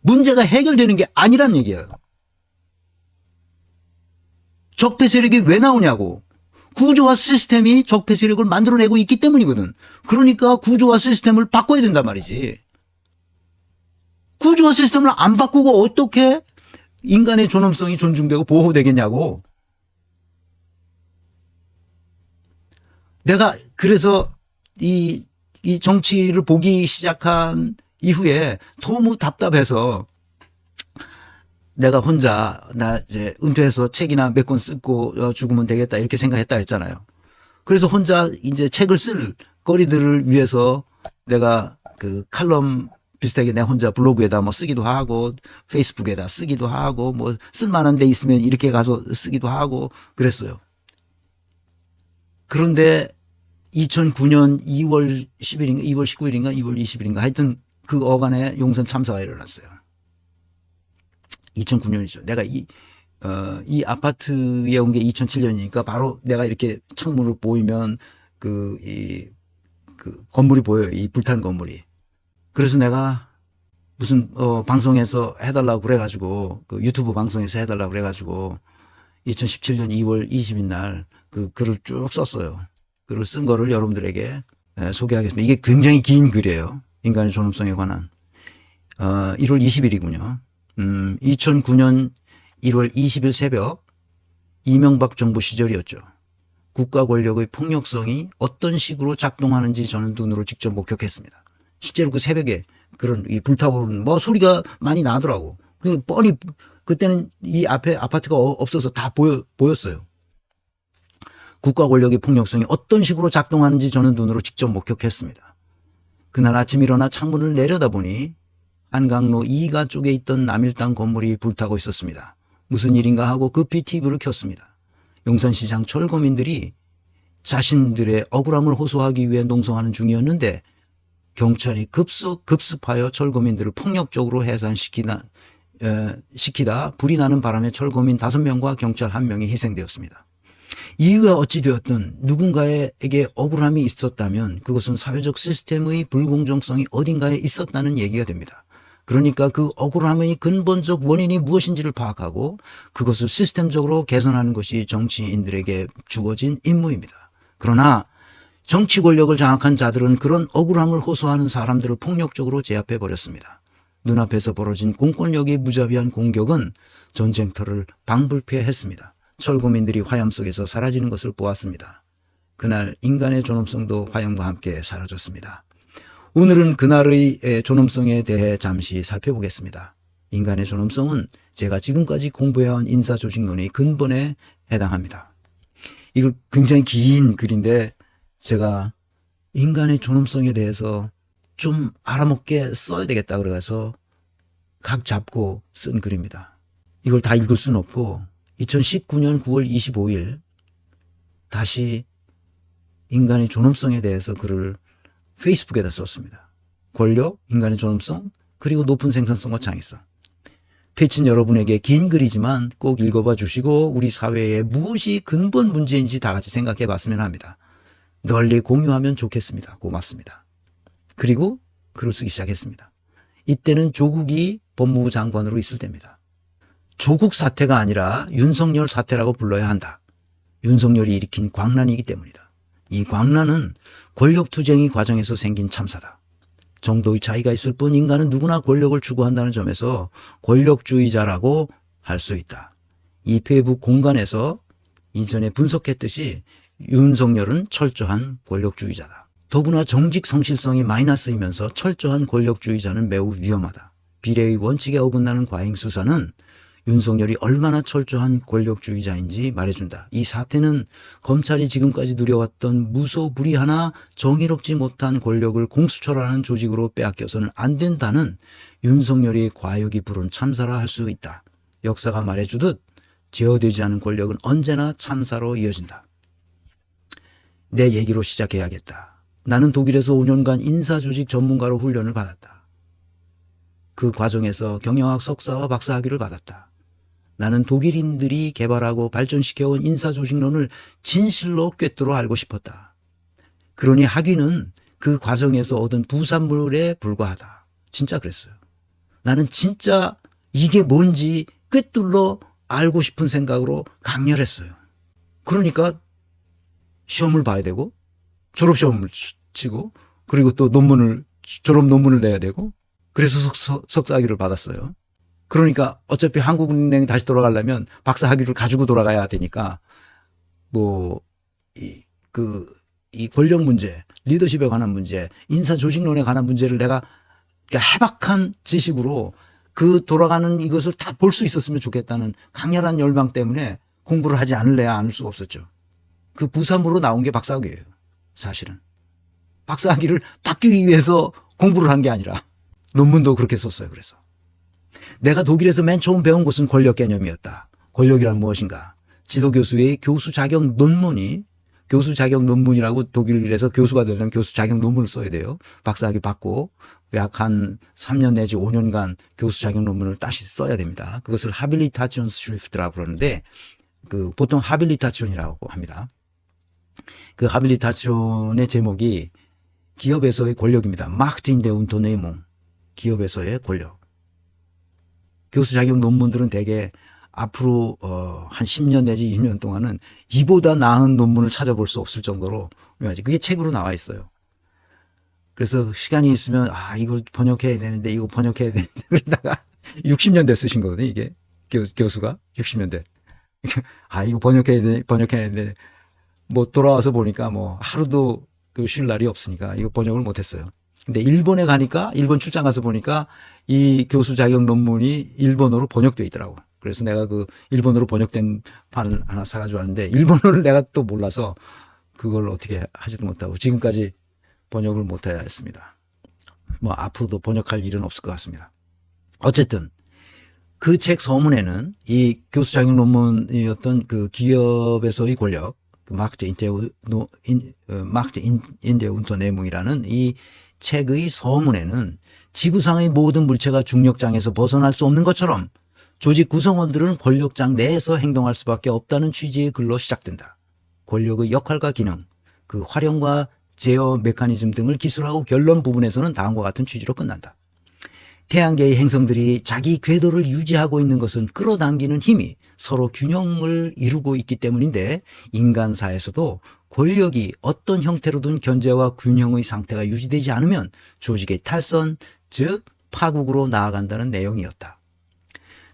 문제가 해결되는 게 아니란 얘기예요. 적폐 세력이 왜 나오냐고. 구조와 시스템이 적폐 세력을 만들어내고 있기 때문이거든. 그러니까 구조와 시스템을 바꿔야 된단 말이지. 구조와 시스템을 안 바꾸고 어떻게 인간의 존엄성이 존중되고 보호되겠냐고. 내가 그래서 이 정치를 보기 시작한 이후에 너무 답답해서 내가 혼자 나 이제 은퇴해서 책이나 몇 권 쓰고 죽으면 되겠다 이렇게 생각했다 했잖아요. 그래서 혼자 이제 책을 쓸 거리들을 위해서 내가 그 칼럼 비슷하게 내가 혼자 블로그에다 뭐 쓰기도 하고 페이스북에다 쓰기도 하고 뭐 쓸만한 데 있으면 이렇게 가서 쓰기도 하고 그랬어요. 그런데 2009년 2월 10일인가 2월 19일인가 2월 20일인가 하여튼 그 어간에 용산 참사가 일어났어요. 2009년이죠. 내가 이 아파트에 온 게 2007년이니까 바로 내가 이렇게 창문을 보이면 그 건물이 보여요. 이 불탄 건물이. 그래서 내가 무슨 방송에서 해달라고 그래가지고 그 유튜브 방송에서 해달라고 그래가지고 2017년 2월 20일 날 그 글을 쭉 썼어요. 글을 쓴 거를 여러분들에게 소개하겠습니다. 이게 굉장히 긴 글이에요. 인간의 존엄성에 관한. 1월 20일이군요. 2009년 1월 20일 새벽 이명박 정부 시절이었죠. 국가 권력의 폭력성이 어떤 식으로 작동하는지 저는 눈으로 직접 목격했습니다. 실제로 그 새벽에 그런 이 불타오르는 뭐 소리가 많이 나더라고. 그 뻔히 그때는 이 앞에 아파트가 없어서 다 보였어요. 국가 권력의 폭력성이 어떤 식으로 작동하는지 저는 눈으로 직접 목격했습니다. 그날 아침 일어나 창문을 내려다보니 한강로 2가 쪽에 있던 남일당 건물이 불타고 있었습니다. 무슨 일인가 하고 급히 TV를 켰습니다. 용산시장 철거민들이 자신들의 억울함을 호소하기 위해 농성하는 중이었는데 경찰이 급습하여 철거민들을 폭력적으로 해산시키다 불이 나는 바람에 철거민 5명과 경찰 1명이 희생되었습니다. 이유가 어찌되었든 누군가에게 억울함이 있었다면 그것은 사회적 시스템의 불공정성이 어딘가에 있었다는 얘기가 됩니다. 그러니까 그 억울함의 근본적 원인이 무엇인지를 파악하고 그것을 시스템적으로 개선하는 것이 정치인들에게 주어진 임무입니다. 그러나 정치 권력을 장악한 자들은 그런 억울함을 호소하는 사람들을 폭력적으로 제압해 버렸습니다. 눈앞에서 벌어진 공권력의 무자비한 공격은 전쟁터를 방불케했습니다. 철거민들이 화염 속에서 사라지는 것을 보았습니다. 그날 인간의 존엄성도 화염과 함께 사라졌습니다. 오늘은 그날의 존엄성에 대해 잠시 살펴보겠습니다. 인간의 존엄성은 제가 지금까지 공부해온 인사조직론의 근본에 해당합니다. 이거 굉장히 긴 글인데 제가 인간의 존엄성에 대해서 좀 알아먹게 써야 되겠다 그래서 각 잡고 쓴 글입니다. 이걸 다 읽을 수는 없고 2019년 9월 25일 다시 인간의 존엄성에 대해서 글을 페이스북에다 썼습니다. 권력, 인간의 존엄성, 그리고 높은 생산성과 창의성. 패친 여러분에게 긴 글이지만 꼭 읽어봐 주시고 우리 사회에 무엇이 근본 문제인지 다 같이 생각해 봤으면 합니다. 널리 공유하면 좋겠습니다. 고맙습니다. 그리고 글을 쓰기 시작했습니다. 이때는 조국이 법무부 장관으로 있을 때입니다. 조국 사태가 아니라 윤석열 사태라고 불러야 한다. 윤석열이 일으킨 광란이기 때문이다. 이 광란은 권력투쟁의 과정에서 생긴 참사다. 정도의 차이가 있을 뿐 인간은 누구나 권력을 추구한다는 점에서 권력주의자라고 할 수 있다. 이 페이북 공간에서 이전에 분석했듯이 윤석열은 철저한 권력주의자다. 더구나 정직 성실성이 마이너스이면서 철저한 권력주의자는 매우 위험하다. 비례의 원칙에 어긋나는 과잉 수사는 윤석열이 얼마나 철저한 권력주의자인지 말해준다. 이 사태는 검찰이 지금까지 누려왔던 무소불위하나 정의롭지 못한 권력을 공수처라는 조직으로 빼앗겨서는 안 된다는 윤석열이 과욕이 부른 참사라 할 수 있다. 역사가 말해주듯 제어되지 않은 권력은 언제나 참사로 이어진다. 내 얘기로 시작해야겠다. 나는 독일에서 5년간 인사조직 전문가로 훈련을 받았다. 그 과정에서 경영학 석사와 박사 학위를 받았다. 나는 독일인들이 개발하고 발전시켜온 인사조직론을 진실로 꿰뚫어 알고 싶었다. 그러니 학위는 그 과정에서 얻은 부산물에 불과하다. 진짜 그랬어요. 나는 진짜 이게 뭔지 꿰뚫러 알고 싶은 생각으로 강렬했어요. 그러니까 시험을 봐야 되고 졸업시험을 치고 그리고 또 졸업 논문을 내야 되고 그래서 석사학위를 받았어요. 그러니까 어차피 한국은행에 다시 돌아가려면 박사학위를 가지고 돌아가야 되니까 이 권력 문제, 리더십에 관한 문제, 인사 조직론에 관한 문제를 내가 해박한 지식으로 그 돌아가는 이것을 다 볼 수 있었으면 좋겠다는 강렬한 열망 때문에 공부를 하지 않을래야 않을 수가 없었죠. 그 부산으로 나온 게 박사학위예요. 사실은. 박사학위를 받기 위해서 공부를 한 게 아니라 논문도 그렇게 썼어요. 그래서. 내가 독일에서 맨 처음 배운 것은 권력 개념이었다. 권력이란 무엇인가. 지도교수의 교수 자격 논문이 교수 자격 논문이라고 독일에서 교수가 되려면 교수 자격 논문을 써야 돼요. 박사학위 받고 약 한 3년 내지 5년간 교수 자격 논문을 다시 써야 됩니다. 그것을 하빌리타치온 스트리프트라고 그러는데 보통 하빌리타치온이라고 합니다. 그 하빌리타치온의 제목이 기업에서의 권력입니다. 마크트 인 데 운터네이몽. 기업에서의 권력. 교수 자격 논문들은 대개 앞으로 한 10년 내지 20년 동안은 이보다 나은 논문을 찾아볼 수 없을 정도로 그게 책으로 나와 있어요. 그래서 시간이 있으면 이걸 번역해야 되는데 이거 번역해야 되는데 그러다가 60년대 쓰신 거거든요. 이게 교수가 60년대. 이거 번역해야 되는데 돌아와서 보니까 하루도 쉴 날이 없으니까 이거 번역을 못했어요. 근데 일본에 가니까 일본 출장 가서 보니까 이 교수 자격 논문이 일본어로 번역되어 있더라고. 그래서 내가 그 일본어로 번역된 판을 하나 사가지고 왔는데 일본어를 내가 또 몰라서 그걸 어떻게 하지도 못하고 지금까지 번역을 못해야 했습니다. 앞으로도 번역할 일은 없을 것 같습니다. 어쨌든 그 책 서문에는 이 교수 자격 논문이었던 그 기업에서의 권력, 마크트 인데 운터네이몽이라는 이 책의 서문에는 지구상의 모든 물체가 중력장에서 벗어날 수 없는 것처럼 조직 구성원들은 권력장 내에서 행동할 수밖에 없다는 취지의 글로 시작된다. 권력의 역할과 기능, 그 활용과 제어 메커니즘 등을 기술하고 결론 부분에서는 다음과 같은 취지로 끝난다. 태양계의 행성들이 자기 궤도를 유지하고 있는 것은 끌어당기는 힘이 서로 균형을 이루고 있기 때문인데 인간사에서도 권력이 어떤 형태로든 견제와 균형의 상태가 유지되지 않으면 조직의 탈선, 즉 파국으로 나아간다는 내용이었다.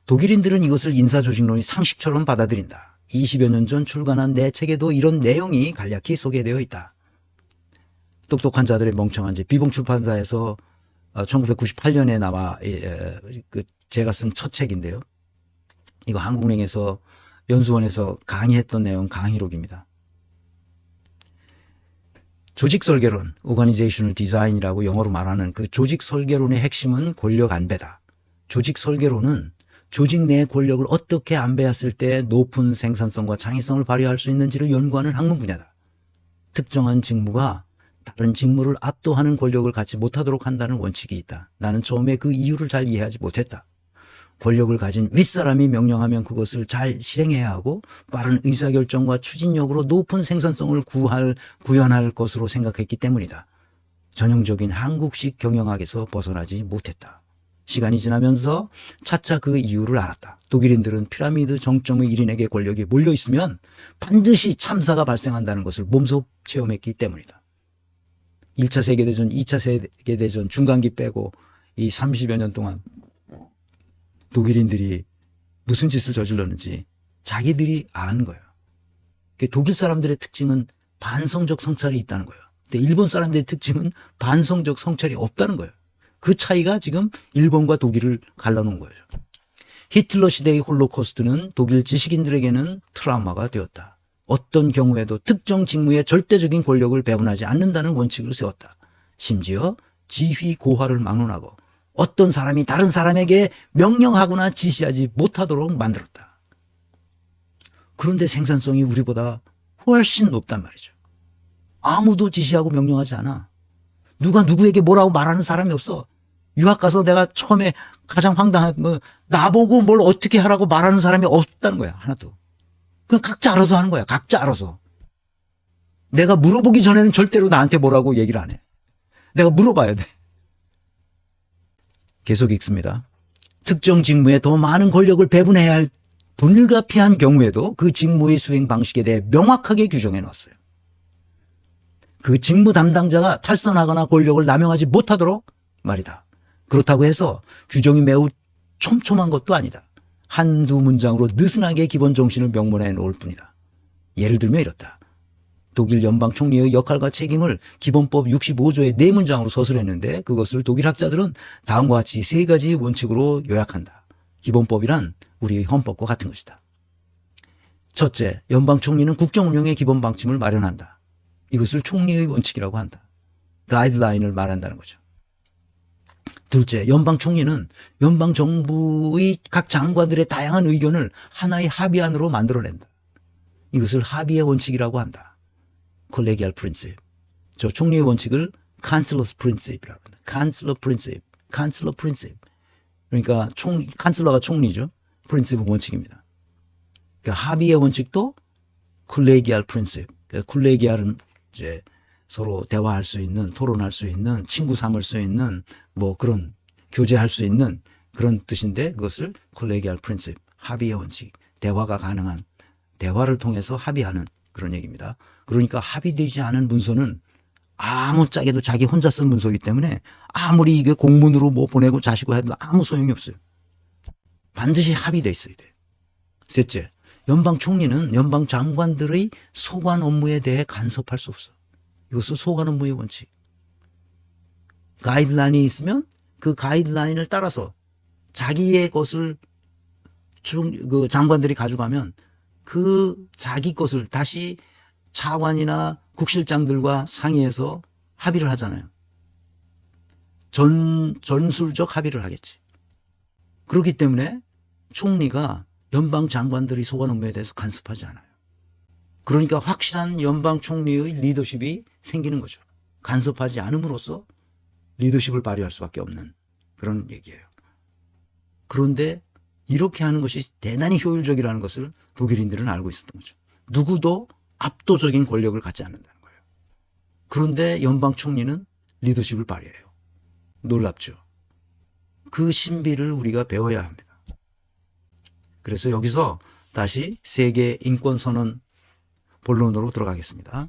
독일인들은 이것을 인사조직론의 상식처럼 받아들인다. 20여 년 전 출간한 내 책에도 이런 내용이 간략히 소개되어 있다. 똑똑한 자들의 멍청한 집, 비봉출판사에서 1998년에 나와 제가 쓴 첫 책인데요. 이거 한국은행에서 연수원에서 강의했던 내용 강의록입니다. 조직 설계론, Organizational Design이라고 영어로 말하는 그 조직 설계론의 핵심은 권력 안배다. 조직 설계론은 조직 내 권력을 어떻게 안배했을 때 높은 생산성과 창의성을 발휘할 수 있는지를 연구하는 학문 분야다. 특정한 직무가 다른 직무를 압도하는 권력을 갖지 못하도록 한다는 원칙이 있다. 나는 처음에 그 이유를 잘 이해하지 못했다. 권력을 가진 윗사람이 명령하면 그것을 잘 실행해야 하고 빠른 의사결정과 추진력으로 높은 생산성을 구현할 것으로 생각했기 때문이다. 전형적인 한국식 경영학에서 벗어나지 못했다. 시간이 지나면서 차차 그 이유를 알았다. 독일인들은 피라미드 정점의 1인에게 권력이 몰려있으면 반드시 참사가 발생한다는 것을 몸소 체험했기 때문이다. 1차 세계대전, 2차 세계대전 중간기 빼고 이 30여 년 동안 독일인들이 무슨 짓을 저질렀는지 자기들이 아는 거예요. 독일 사람들의 특징은 반성적 성찰이 있다는 거예요. 근데 일본 사람들의 특징은 반성적 성찰이 없다는 거예요. 그 차이가 지금 일본과 독일을 갈라놓은 거예요. 히틀러 시대의 홀로코스트는 독일 지식인들에게는 트라우마가 되었다. 어떤 경우에도 특정 직무에 절대적인 권력을 배분하지 않는다는 원칙을 세웠다. 심지어 지휘 고하를 막론하고 어떤 사람이 다른 사람에게 명령하거나 지시하지 못하도록 만들었다. 그런데 생산성이 우리보다 훨씬 높단 말이죠. 아무도 지시하고 명령하지 않아. 누가 누구에게 뭐라고 말하는 사람이 없어. 유학 가서 내가 처음에 가장 황당한 건 나보고 뭘 어떻게 하라고 말하는 사람이 없다는 거야. 하나도. 그냥 각자 알아서 하는 거야. 각자 알아서. 내가 물어보기 전에는 절대로 나한테 뭐라고 얘기를 안 해. 내가 물어봐야 돼. 계속 읽습니다. 특정 직무에 더 많은 권력을 배분해야 할 불가피한 경우에도 그 직무의 수행 방식에 대해 명확하게 규정해 놨어요. 그 직무 담당자가 탈선하거나 권력을 남용하지 못하도록 말이다. 그렇다고 해서 규정이 매우 촘촘한 것도 아니다. 한두 문장으로 느슨하게 기본 정신을 명문해 놓을 뿐이다. 예를 들면 이렇다. 독일 연방 총리의 역할과 책임을 기본법 65조의 4문장으로 서술했는데 그것을 독일 학자들은 다음과 같이 3가지 원칙으로 요약한다. 기본법이란 우리의 헌법과 같은 것이다. 첫째, 연방 총리는 국정 운영의 기본 방침을 마련한다. 이것을 총리의 원칙이라고 한다. 가이드라인을 말한다는 거죠. 둘째, 연방 총리는 연방 정부의 각 장관들의 다양한 의견을 하나의 합의안으로 만들어낸다. 이것을 합의의 원칙이라고 한다. 콜레기알 프린시프. 저 총리의 원칙을 칸슬러스 프린시프라고 한다. 칸슬러 프린시프. 칸슬러 프린시프. 그러니까 칸슬러가 총리죠. 프린시프 원칙입니다. 그러니까 합의의 원칙도 콜레기알 프린시프. 그러니까 콜레기알은 이제 서로 대화할 수 있는, 토론할 수 있는, 친구 삼을 수 있는, 뭐 그런 교제할 수 있는 그런 뜻인데 그것을 콜레기알 프린시프, 합의의 원칙, 대화가 가능한, 대화를 통해서 합의하는 그런 얘기입니다. 그러니까 합의되지 않은 문서는 아무짝에도 자기 혼자 쓴 문서이기 때문에 아무리 이게 공문으로 뭐 보내고 자시고 해도 아무 소용이 없어요. 반드시 합의돼 있어야 돼요. 셋째, 연방 총리는 연방 장관들의 소관 업무에 대해 간섭할 수 없어. 이것은 소관 업무의 원칙. 가이드라인이 있으면 그 가이드라인을 따라서 자기의 것을 그 장관들이 가져가면 그 자기 것을 다시 차관이나 국실장들과 상의해서 합의를 하잖아요. 전술적 합의를 하겠지. 그렇기 때문에 총리가 연방 장관들의 소관 업무에 대해서 간섭하지 않아요. 그러니까 확실한 연방 총리의 리더십이 생기는 거죠. 간섭하지 않음으로써 리더십을 발휘할 수밖에 없는 그런 얘기예요. 그런데 이렇게 하는 것이 대단히 효율적이라는 것을 독일인들은 알고 있었던 거죠. 누구도 압도적인 권력을 갖지 않는다는 거예요. 그런데 연방 총리는 리더십을 발휘해요. 놀랍죠. 그 신비를 우리가 배워야 합니다. 그래서 여기서 다시 세계 인권선언 본론으로 들어가겠습니다.